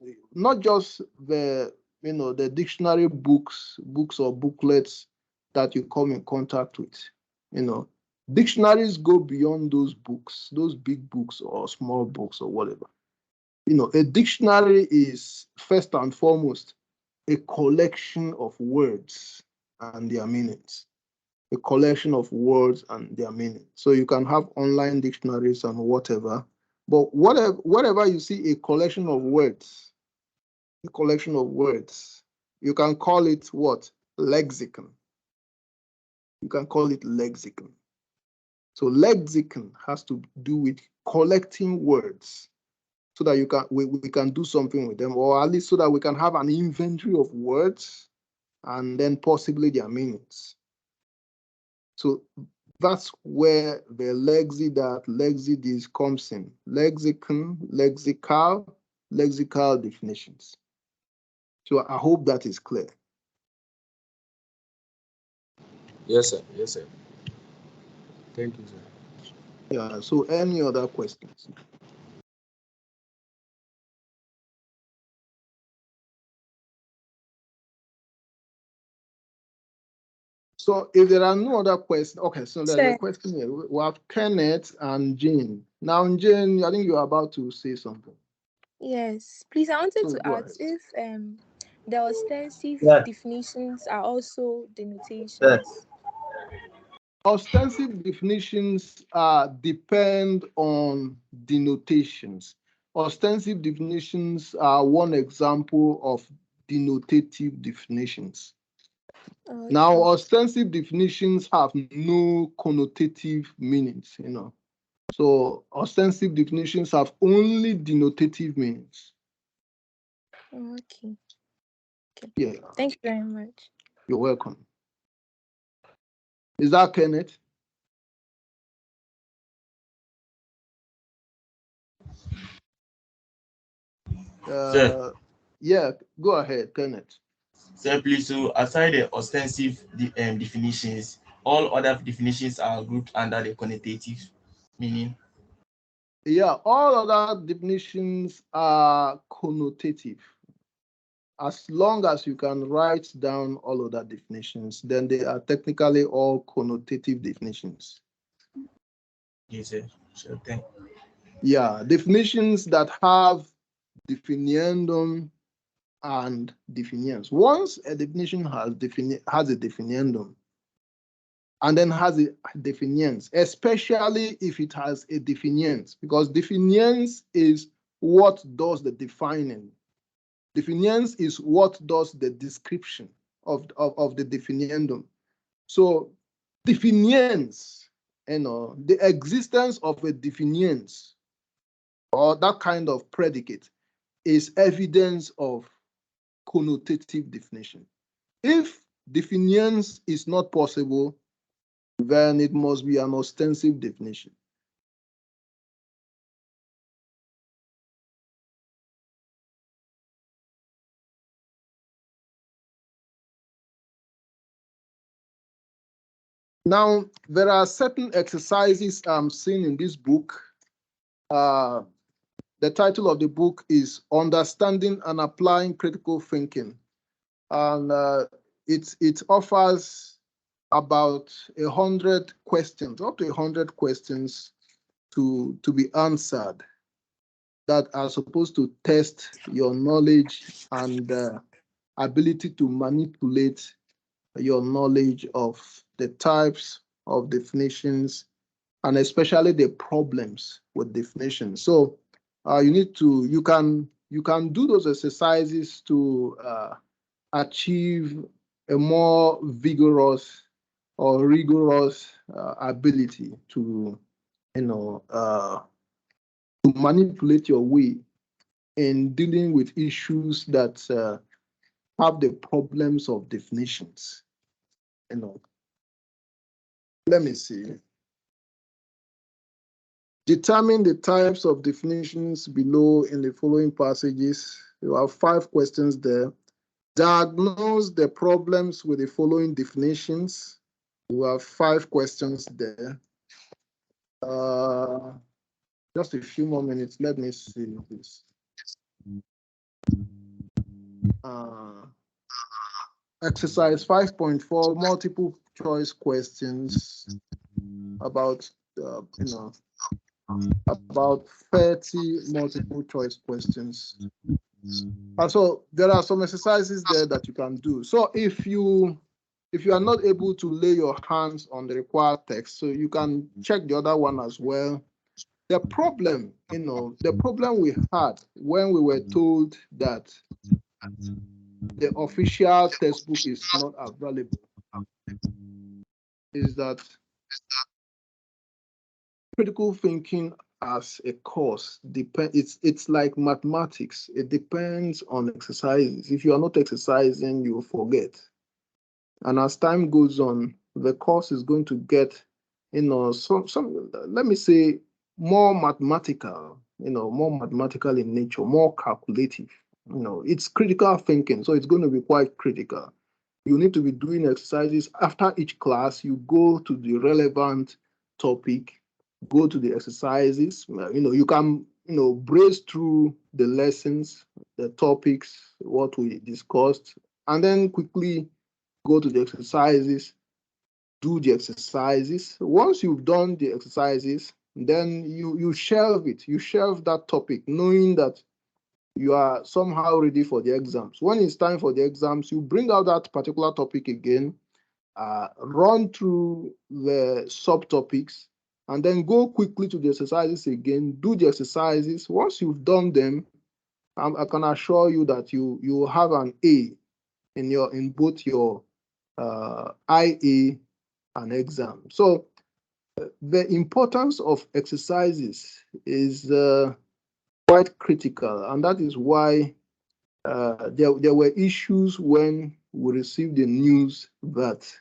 just the dictionary books or booklets that you come in contact with. Dictionaries go beyond those books, those big books or small books or whatever. A dictionary is first and foremost a collection of words and their meanings. A collection of words and their meaning. So you can have online dictionaries and whatever, but whatever you see a collection of words, you can call it what? Lexicon. You can call it lexicon. So lexicon has to do with collecting words so that we can do something with them, or at least so that we can have an inventory of words and then possibly their meanings. So that's where the lexi that, lexi this comes in. Lexicon, lexical definitions. So I hope that is clear. Yes, sir. Yes, sir. Thank you, sir. Yeah, so any other questions? So if there are no other questions, okay, so there's a question here. We have Kenneth and Jane. Now, Jane, I think you're about to say something. Yes, please, I wanted So to go ask ahead. if the ostensive definitions are also denotations. Ostensive definitions depend on denotations. Ostensive definitions are one example of denotative definitions. Okay. Now, ostensive definitions have no connotative meanings, So ostensive definitions have only denotative meanings. Okay. Yeah. Thank you very much. You're welcome. Is that Kenneth? Sir. Yeah, go ahead, Kenneth. Sir, please, so aside the ostensive definitions, all other definitions are grouped under the connotative meaning. Yeah, all other definitions are connotative. As long as you can write down all other definitions, then they are technically all connotative definitions. Yes, sir. Sure, thank you. Yeah, definitions that have definiendum and definiens. Once a definition has a definiendum and then has a definiens, especially if it has a definiens, because definiens is what does the defining. Definiens is what does the description of the definiendum. So definiens, the existence of a definiens or that kind of predicate is evidence of connotative definition. If definiens is not possible, then it must be an ostensive definition. Now, there are certain exercises I'm seeing in this book. The title of the book is Understanding and Applying Critical Thinking. And it offers about 100 questions, up to 100 questions to be answered that are supposed to test your knowledge and ability to manipulate your knowledge of the types of definitions and especially the problems with definitions. So you can do those exercises to achieve a more vigorous or rigorous ability to to manipulate your way in dealing with issues that have the problems of definitions. Let me see. Determine the types of definitions below in the following passages. You have 5 questions there. Diagnose the problems with the following definitions. You have 5 questions there. Just a few more minutes. Let me see this. Exercise 5.4, multiple choice questions about about 30 multiple choice questions. And so there are some exercises there that you can do. So if you are not able to lay your hands on the required text, so you can check the other one as well. The problem, the problem we had when we were told that the official textbook is not available is that critical thinking as a course it's like mathematics. It depends on exercises. If you are not exercising, you will forget. And as time goes on, the course is going to get, some let me say, more mathematical, more mathematical in nature, more calculative. It's critical thinking, so it's going to be quite critical. You need to be doing exercises after each class. You go to the relevant topic, go to the exercises. You can brace through the lessons, the topics, what we discussed, and then quickly go to the exercises, do the exercises. Once you've done the exercises, then you shelve it. You shelve that topic, knowing that you are somehow ready for the exams. When it's time for the exams, you bring out that particular topic again, run through the subtopics, and then go quickly to the exercises again, do the exercises. Once you've done them, I can assure you that you have an A in both your IA and exam. So the importance of exercises is quite critical, and that is why there were issues when we received the news that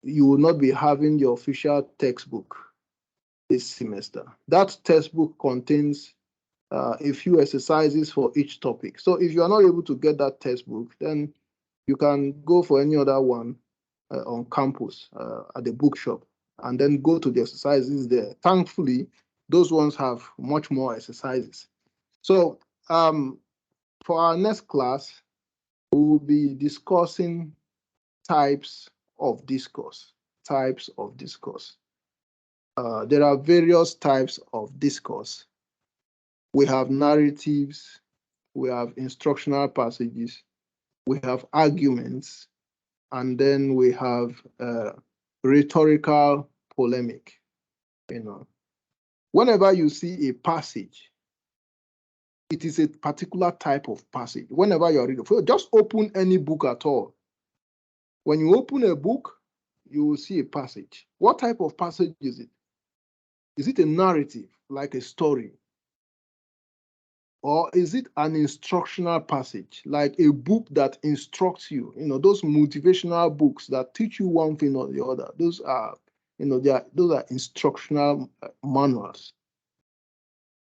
you will not be having the official textbook this semester. That textbook contains a few exercises for each topic. So if you are not able to get that textbook, then you can go for any other one on campus at the bookshop, and then go to the exercises there. Thankfully, those ones have much more exercises. So for our next class, we will be discussing types of discourse. Types of discourse. There are various types of discourse. We have narratives, we have instructional passages, we have arguments, and then we have rhetorical polemic. Whenever you see a passage, it is a particular type of passage. Whenever you're reading, just open any book at all. When you open a book, you will see a passage. What type of passage is it? Is it a narrative, like a story? Or is it an instructional passage, like a book that instructs you? Those motivational books that teach you one thing or the other. Those are, those are instructional manuals.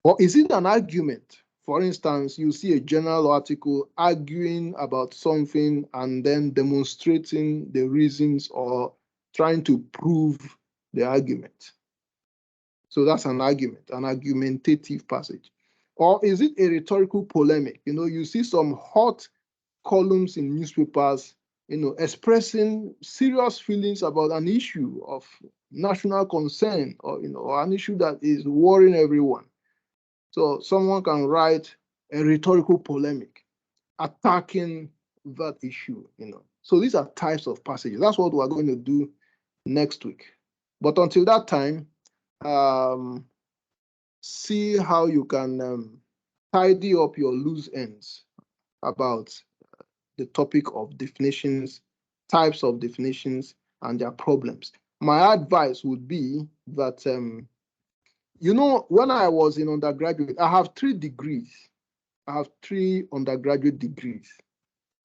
Or is it an argument? For instance, you see a journal article arguing about something and then demonstrating the reasons or trying to prove the argument. So that's an argument, an argumentative passage. Or is it a rhetorical polemic? You see some hot columns in newspapers, expressing serious feelings about an issue of national concern, or an issue that is worrying everyone. So someone can write a rhetorical polemic attacking that issue, So these are types of passages. That's what we're going to do next week. But until that time, see how you can tidy up your loose ends about the topic of definitions, types of definitions, and their problems. My advice would be that when I was in undergraduate, I have 3 degrees. I have 3 undergraduate degrees.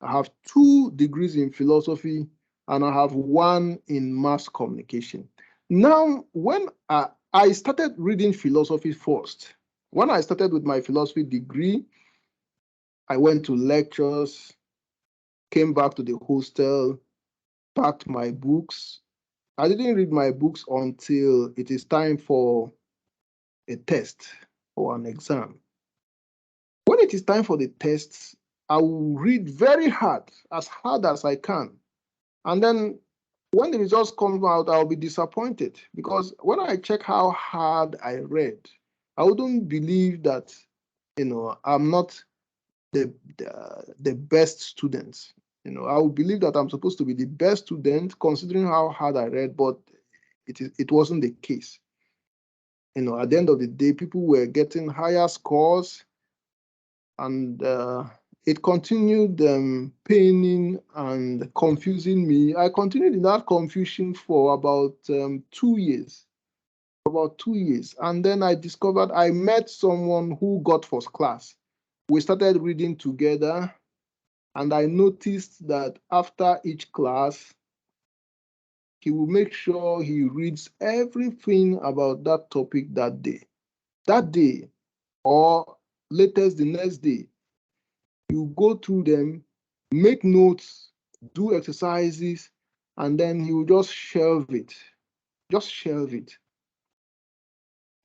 I have 2 degrees in philosophy, and I have 1 in mass communication. Now, when I started reading philosophy first, when I started with my philosophy degree, I went to lectures, came back to the hostel, packed my books. I didn't read my books until it is time for a test or an exam. When it is time for the tests, I will read very hard as I can. And then when the results come out, I'll be disappointed, because when I check how hard I read, I wouldn't believe that, I'm not the best student. I would believe that I'm supposed to be the best student considering how hard I read, but it wasn't the case. At the end of the day, people were getting higher scores, and it continued paining and confusing me. I continued in that confusion for about 2 years. And then I discovered I met someone who got first class. We started reading together, and I noticed that after each class, he will make sure he reads everything about that topic that day, or latest the next day. You go through them, make notes, do exercises, and then you just shelve it. Just shelve it.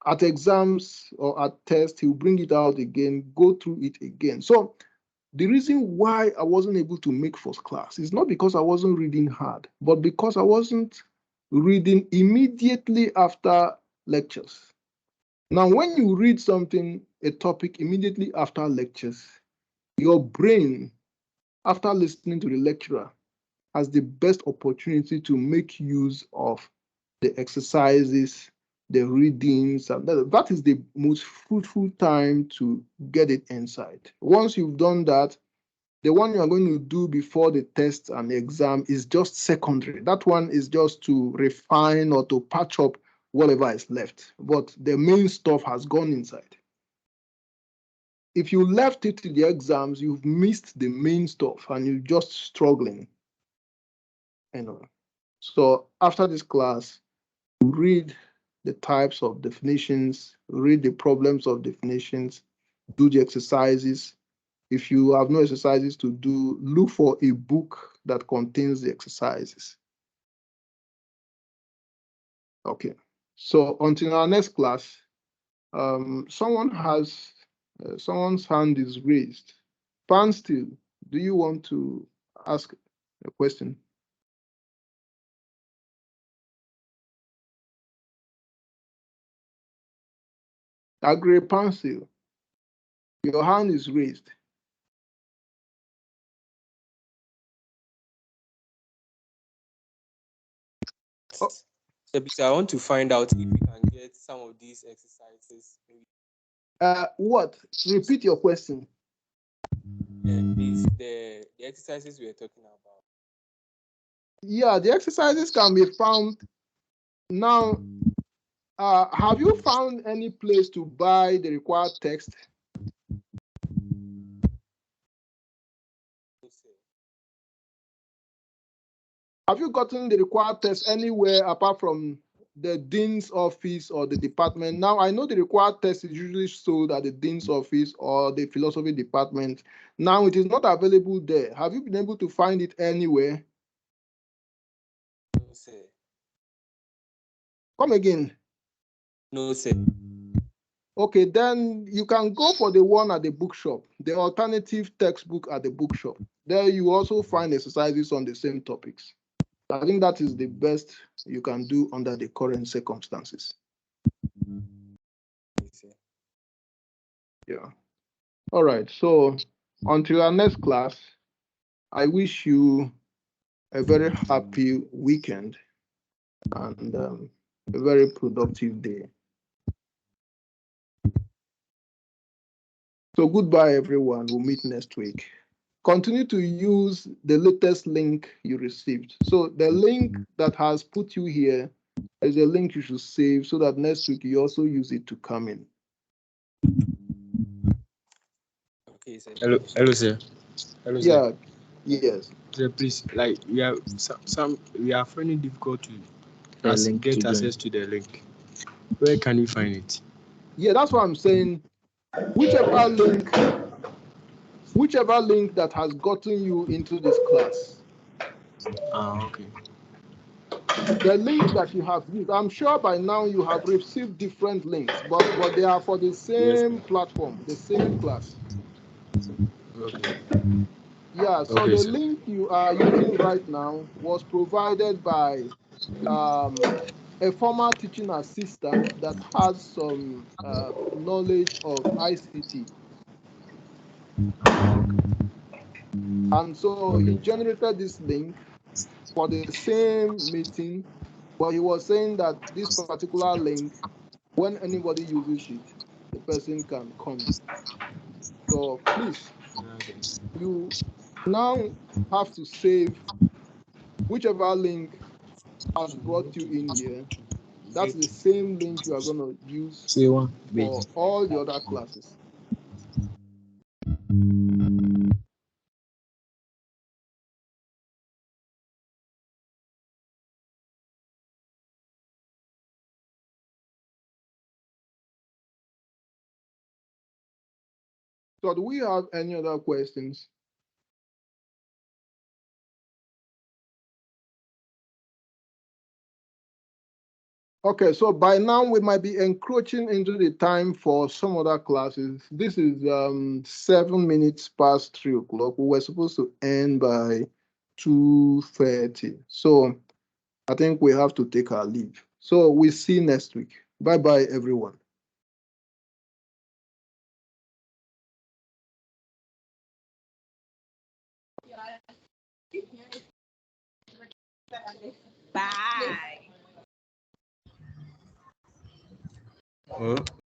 At exams or at tests, he'll bring it out again, go through it again. So the reason why I wasn't able to make first class is not because I wasn't reading hard, but because I wasn't reading immediately after lectures. Now, when you read something, a topic immediately after lectures, your brain, after listening to the lecturer, has the best opportunity to make use of the exercises, the readings, and that is the most fruitful time to get it inside. Once you've done that, the one you are going to do before the test and the exam is just secondary. That one is just to refine or to patch up whatever is left, but the main stuff has gone inside. If you left it to the exams, you've missed the main stuff and you're just struggling. So after this class, read the types of definitions, read the problems of definitions, do the exercises. If you have no exercises to do, look for a book that contains the exercises. Okay, so until our next class, someone's hand is raised. Panstil, do you want to ask a question? Agri Panstil, your hand is raised. So please, I want to find out if we can get some of these exercises. What? Repeat your question. Please, the exercises we are talking about. Yeah, the exercises can be found now. Have you found any place to buy the required text? Have you gotten the required text anywhere apart from the dean's office or the department? Now, I know the required text is usually sold at the dean's office or the philosophy department. Now, it is not available there. Have you been able to find it anywhere? No, sir. Come again. No, sir. Okay, then you can go for the one at the bookshop, the alternative textbook at the bookshop. There you also find exercises on the same topics. I think that is the best you can do under the current circumstances. Yeah. All right. So until our next class, I wish you a very happy weekend and a very productive day. So goodbye, everyone. We'll meet next week. Continue to use the latest link you received. So the link that has put you here is a link you should save so that next week you also use it to come in. Okay, sir. Hello, sir. Hello, Yeah. sir. Yes. Sir, please, like we are finding it difficult to get access to the link. Where can you find it? Yeah, that's what I'm saying. Whichever link that has gotten you into this class. Okay. The link that you have used, I'm sure by now you have received different links, but they are for the same platform, the same class. Okay. Yeah, so Okay, the sir. link you are using right now was provided by a former teaching assistant that has some knowledge of ICT. And so he generated this link for the same meeting, but he was saying that this particular link, when anybody uses it, the person can come in. So please, you now have to save whichever link has brought you in here. That's the same link you are going to use for all the other classes. So do we have any other questions? Okay, so by now we might be encroaching into the time for some other classes. This is 7 minutes past 3 o'clock. We were supposed to end by 2:30. So I think we have to take our leave. So we see next week. Bye-bye, everyone. Bye. Oh.